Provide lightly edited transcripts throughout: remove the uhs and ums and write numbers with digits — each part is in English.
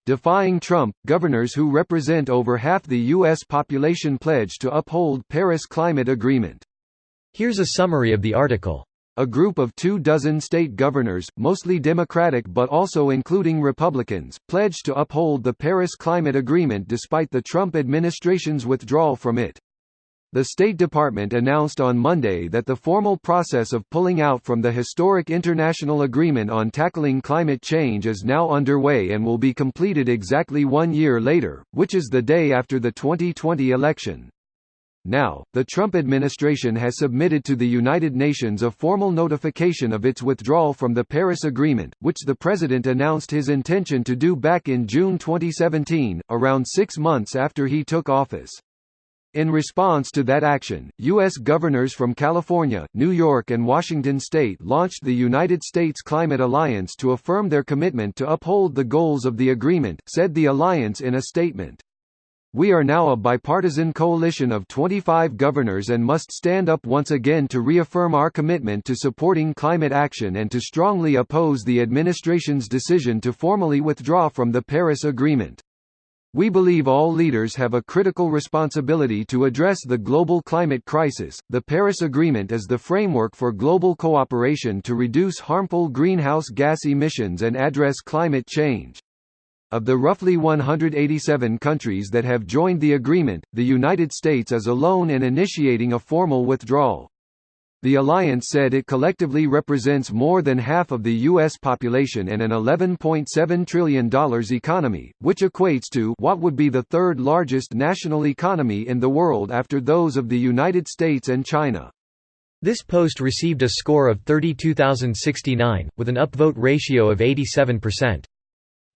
Defying Trump, governors who represent over half the U.S. population pledge to uphold Paris Climate Agreement. Here's a summary of the article. A group of 24 state governors, mostly Democratic but also including Republicans, pledged to uphold the Paris Climate Agreement despite the Trump administration's withdrawal from it. The State Department announced on Monday that the formal process of pulling out from the historic international agreement on tackling climate change is now underway and will be completed exactly 1 year later, which is the day after the 2020 election. Now, the Trump administration has submitted to the United Nations a formal notification of its withdrawal from the Paris Agreement, which the president announced his intention to do back in June 2017, around 6 months after he took office. In response to that action, U.S. governors from California, New York and Washington state launched the United States Climate Alliance to affirm their commitment to uphold the goals of the agreement, said the alliance in a statement. We are now a bipartisan coalition of 25 governors and must stand up once again to reaffirm our commitment to supporting climate action and to strongly oppose the administration's decision to formally withdraw from the Paris Agreement. We believe all leaders have a critical responsibility to address the global climate crisis. The Paris Agreement is the framework for global cooperation to reduce harmful greenhouse gas emissions and address climate change. Of the roughly 187 countries that have joined the agreement, the United States is alone in initiating a formal withdrawal. The alliance said it collectively represents more than half of the U.S. population and an $11.7 trillion economy, which equates to what would be the third largest national economy in the world after those of the United States and China. This post received a score of 32,069, with an upvote ratio of 87%.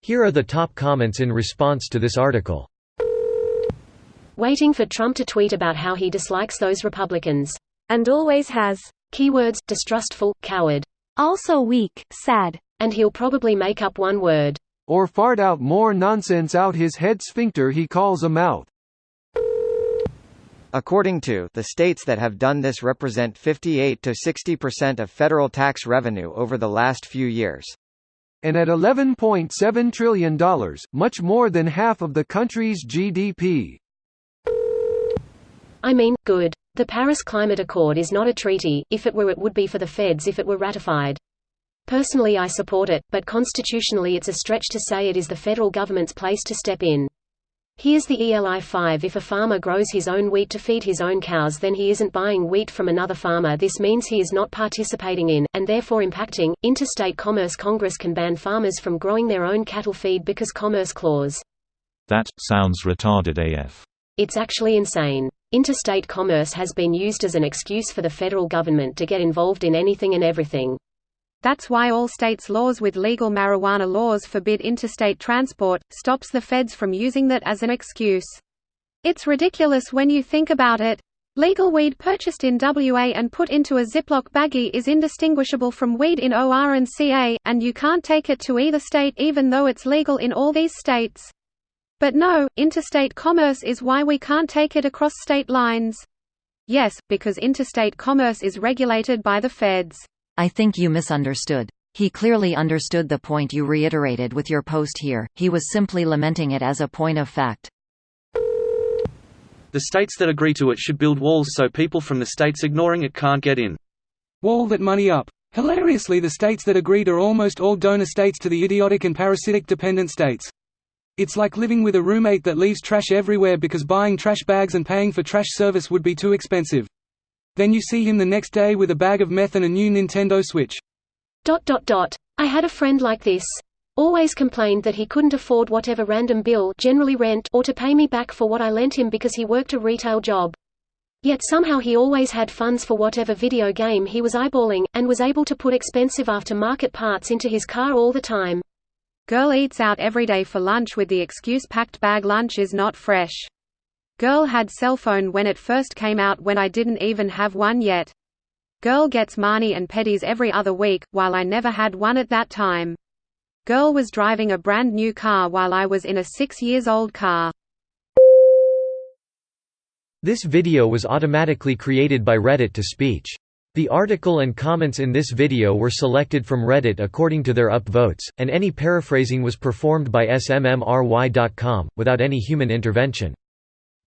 Here are the top comments in response to this article. Waiting for Trump to tweet about how he dislikes those Republicans. And always has. Keywords: distrustful, coward. Also weak, sad. And he'll probably make up one word. Or fart out more nonsense out his head sphincter he calls a mouth. According to the states that have done this represent 58 to 60% of federal tax revenue over the last few years. And at $11.7 trillion, much more than half of the country's GDP. I mean, good. The Paris Climate Accord is not a treaty. If it were, it would be for the feds if it were ratified. Personally, I support it, but constitutionally it's a stretch to say it is the federal government's place to step in. Here's the ELI5: if a farmer grows his own wheat to feed his own cows, then he isn't buying wheat from another farmer. This means he is not participating in, and therefore impacting, interstate commerce. Congress can ban farmers from growing their own cattle feed because Commerce Clause. That sounds retarded AF. It's actually insane. Interstate commerce has been used as an excuse for the federal government to get involved in anything and everything. That's why all states' laws with legal marijuana laws forbid interstate transport, stops the feds from using that as an excuse. It's ridiculous when you think about it. Legal weed purchased in WA and put into a Ziploc baggie is indistinguishable from weed in OR and CA, and you can't take it to either state even though it's legal in all these states. But no, interstate commerce is why we can't take it across state lines. Yes, because interstate commerce is regulated by the feds. I think you misunderstood. He clearly understood the point you reiterated with your post here. He was simply lamenting it as a point of fact. The states that agree to it should build walls so people from the states ignoring it can't get in. Wall that money up. Hilariously, the states that agreed are almost all donor states to the idiotic and parasitic dependent states. It's like living with a roommate that leaves trash everywhere because buying trash bags and paying for trash service would be too expensive. Then you see him the next day with a bag of meth and a new Nintendo Switch. I had a friend like this. Always complained that he couldn't afford whatever random bill, generally rent, or to pay me back for what I lent him because he worked a retail job. Yet somehow he always had funds for whatever video game he was eyeballing, and was able to put expensive aftermarket parts into his car all the time. Girl eats out every day for lunch with the excuse packed bag lunch is not fresh. Girl had cell phone when it first came out when I didn't even have one yet. Girl gets mani and pedis every other week, while I never had one at that time. Girl was driving a brand new car while I was in a 6-year-old car. This video was automatically created by Reddit to speech. The article and comments in this video were selected from Reddit according to their upvotes, and any paraphrasing was performed by smmry.com, without any human intervention.